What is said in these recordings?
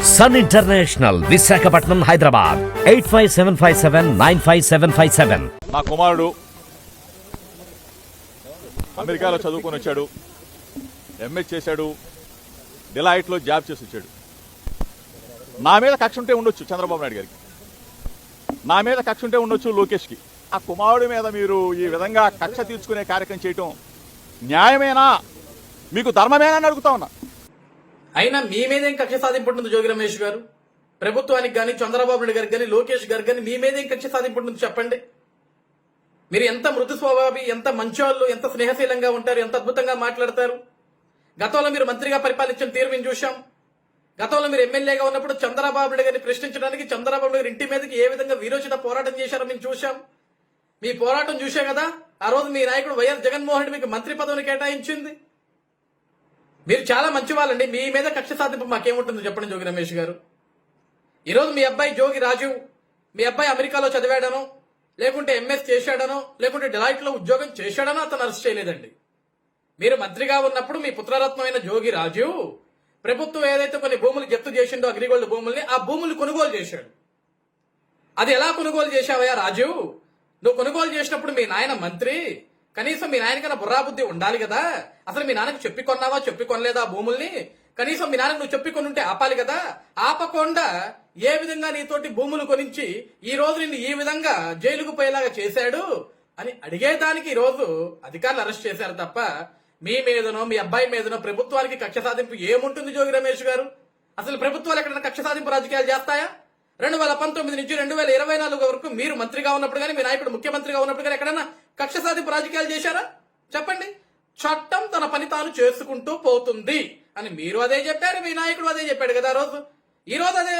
Sun international, Visakhapatnam, Hyderabad. 8575795757. నా కుమారుడు అమెరికాలో చదువుకొని వచ్చాడు, ఎంఎస్ చేశాడు, డిలైట్లో జాబ్ చేసి వచ్చాడు. నా మీద కక్ష ఉంటే ఉండొచ్చు చంద్రబాబు నాయుడు గారికి, నా మీద కక్ష ఉంటే ఉండొచ్చు లోకేష్కి. ఆ కుమారుడి మీద మీరు ఈ విధంగా కక్ష తీర్చుకునే కార్యక్రమం చేయటం న్యాయమేనా, మీకు ధర్మమేనా అని అడుగుతా ఉన్నా. అయినా మీ మీదేం కక్ష సాధింపు ఉంటుంది జోగి రమేష్ గారు? ప్రభుత్వానికి కానీ, చంద్రబాబు నాయుడు గారికి కానీ, లోకేష్ గారికి కానీ మీ మీదేం కక్ష సాధింపు ఉంటుంది చెప్పండి. మీరు ఎంత మృదు స్వభావి, ఎంత మంచోళ్ళు, ఎంత స్నేహశీలంగా ఉంటారు, ఎంత అద్భుతంగా మాట్లాడతారు. గతంలో మీరు మంత్రిగా పరిపాలించిన తీరు మేము చూశాం. గతంలో మీరు ఎమ్మెల్యేగా ఉన్నప్పుడు చంద్రబాబు నాయుడు గారిని ప్రశ్నించడానికి చంద్రబాబు నాయుడు ఇంటి మీదకి ఏ విధంగా వీరోచిత పోరాటం చేశారో మేము చూశాం. మీ పోరాటం చూశాం కదా. ఆ రోజు మీ నాయకుడు వైఎస్ జగన్మోహన్ రెడ్డి మీకు మంత్రి పదవిని కేటాయించింది. మీరు చాలా మంచి వాళ్ళండి. మీ మీద కక్ష సాధింపు మాకేముంటుందో చెప్పండి జోగి రమేష్ గారు. ఈరోజు మీ అబ్బాయి జోగి రాజీవ్, మీ అబ్బాయి అమెరికాలో చదివాడనో, లేకుంటే ఎంఎస్ చేశాడనో, లేకుంటే డిలైట్లో ఉద్యోగం చేశాడనో అతను అరెస్ట్ చేయలేదండి. మీరు మంత్రిగా ఉన్నప్పుడు మీ పుత్రరత్నమైన జోగి రాజీవ్ ప్రభుత్వం ఏదైతే కొన్ని భూములు జప్తు చేసిండో, అగ్రిగోల్డ్ భూముల్ని, ఆ భూములు కొనుగోలు చేశాడు. అది ఎలా కొనుగోలు చేశావయ్యా రాజీవ్? నువ్వు కొనుగోలు చేసినప్పుడు మీ నాయన మంత్రి, కనీసం మీ నాయనకన్నా బుర్రాబుద్ధి ఉండాలి కదా. అసలు మీ నాన్నకు చెప్పి కొన్నావా, చెప్పి కొనలేదా ఆ భూముల్ని? కనీసం మీ నాన్నకు నువ్వు చెప్పి కొనుంటే ఆపాలి కదా. ఆపకుండా ఏ విధంగా నీతోటి భూములు కొనించి ఈ రోజు నిన్ను ఈ విధంగా జైలుకు పోయేలాగా చేశాడు అని అడిగేదానికి ఈ రోజు అధికారులు అరెస్ట్ చేశారు తప్ప మీ మీదనో, మీ అబ్బాయి మీదనో ప్రభుత్వానికి కక్ష సాధింపు ఏముంటుంది జోగి రమేష్ గారు? అసలు ప్రభుత్వాలు ఎక్కడైనా కక్ష సాధింపు రాజకీయాలు చేస్తాయా? 2019 నుంచి 2024 వరకు మీరు మంత్రిగా ఉన్నప్పుడు కానీ, మీ నాయకుడు ముఖ్యమంత్రిగా ఉన్నప్పుడు కానీ ఎక్కడైనా కక్ష సాధింపు రాజకీయాలు చేశారా? చెప్పండి. చట్టం తన పని తాను చేసుకుంటూ పోతుంది అని మీరు అదే చెప్పారు, మీ నాయకుడు అదే చెప్పాడు కదా. ఈ రోజు అదే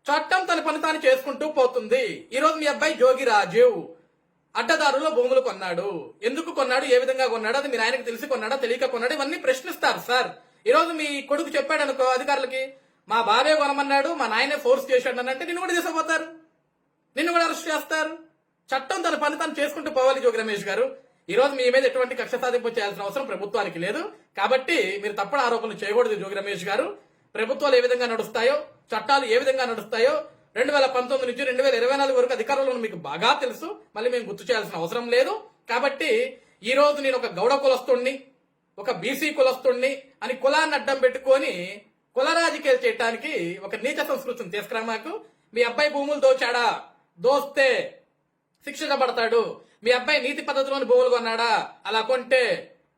చట్టం తన పని తాను చేసుకుంటూ పోతుంది. ఈ రోజు మీ అబ్బాయి జోగి రాజీవ్ అడ్డదారులో భూములు కొన్నాడు. ఎందుకు కొన్నాడు, ఏ విధంగా కొన్నాడు, అది మీ నాయనకు తెలిసి కొన్నాడా, తెలియక కొన్నాడు, ఇవన్నీ ప్రశ్నిస్తారు సార్. ఈ రోజు మీ కొడుకు చెప్పాడు అనుకో అధికారులకి, మా బాబే కొనమన్నాడు, మా నాయనే ఫోర్స్ చేశాడు అని అంటే నిన్ను కూడా తీసుకుపోతారు, నిన్ను కూడా అరెస్ట్ చేస్తారు. చట్టం తన పని తాను చేసుకుంటూ పోవాలి జోగి రమేష్ గారు. ఈ రోజు మీ మీద ఎటువంటి కక్ష సాధింపు చేయాల్సిన అవసరం ప్రభుత్వానికి లేదు. కాబట్టి మీరు తప్పుడు ఆరోపణలు చేయకూడదు జోగి రమేష్ గారు. ప్రభుత్వాలు ఏ విధంగా నడుస్తాయో, చట్టాలు ఏ విధంగా నడుస్తాయో 2019 నుంచి 2024 వరకు అధికారంలో మీకు బాగా తెలుసు. మళ్ళీ మేము గుర్తు చేయాల్సిన అవసరం లేదు. కాబట్టి ఈ రోజు నేను ఒక గౌడ కులస్తుణ్ణి, ఒక బీసీ కులస్తుణ్ణి అని కులాన్ని అడ్డం పెట్టుకొని కుల రాజకీయాలు చేయడానికి ఒక నీచ సంస్కృతిని తీసుకురా. మాకు మీ అబ్బాయి భూములు దోచాడా, దోస్తే శిక్షించబడతాడు. మీ అబ్బాయి నీతి పద్ధతిలోని భూములు కొన్నాడా, అలా కొంటే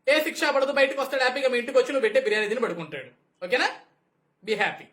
ఏ శిక్ష పడదు, బయటకు వస్తాడు హ్యాపీగా. మీ ఇంటికి వచ్చి నువ్వు పెట్టే బిర్యానీ తిని పడుకుంటాడు. ఓకేనా? Be happy.